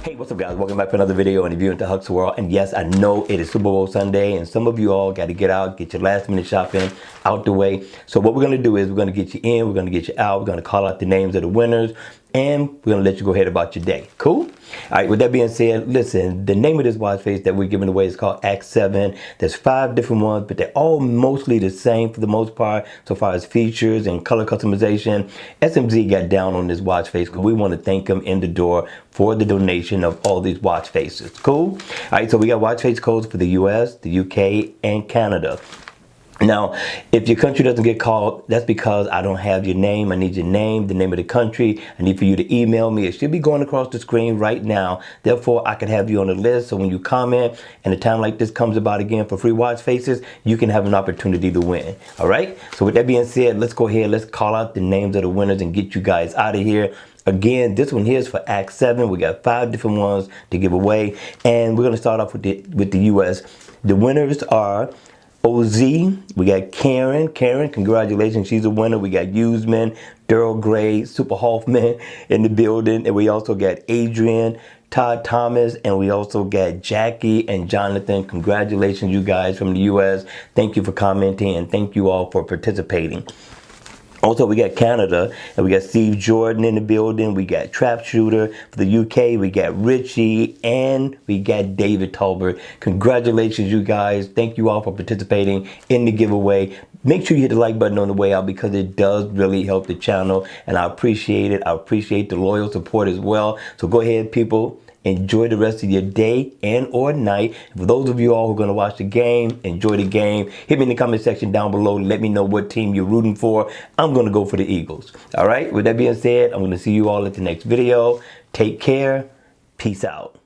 Hey, what's up guys? Welcome back to another video and review into Huck's World. And yes, I know it is Super Bowl Sunday and some of you all got to get out, get your last minute shopping out the way. So what we're going to do is we're going to get you in, we're going to get you out, we're going to call out the names of the winners, and we're going to let you go ahead about your day. Cool? All right, with that being said, listen, the name of this watch face that we're giving away is called X7. There's 5 different ones, but they're all mostly the same for the most part, so far as features and color customization. SMZ got down on this watch face because we want to thank them in the door for the donation of all these watch faces. Cool? All right, so we got watch face codes for the US, the UK, and Canada. Now, if your country doesn't get called, that's because I don't have your name. I need your name, the name of the country. I need for you to email me. It should be going across the screen right now. Therefore, I can have you on the list. So when you comment and a time like this comes about again for free watch faces, you can have an opportunity to win. All right? So with that being said, let's go ahead. Let's call out the names of the winners and get you guys out of here. Again, this one here is for Act 7. We got 5 different ones to give away. And we're going to start off with the US. The winners are OZ, we got Karen, congratulations, she's a winner. We got Usman, Daryl Gray, Super Hoffman in the building, and we also got Adrian, Todd Thomas, and we also got Jackie and Jonathan. Congratulations, you guys from the US. Thank you for commenting and thank you all for participating. Also, we got Canada, and we got Steve Jordan in the building. We got Trap Shooter for the UK. We got Richie, and we got David Tolbert. Congratulations, you guys. Thank you all for participating in the giveaway. Make sure you hit the like button on the way out because it does really help the channel, and I appreciate it. I appreciate the loyal support as well. So go ahead, people. Enjoy the rest of your day and or night. For those of you all who are going to watch the game, enjoy the game. Hit me in the comment section down below. Let me know what team you're rooting for. I'm going to go for the Eagles. All right. With that being said, I'm going to see you all at the next video. Take care. Peace out.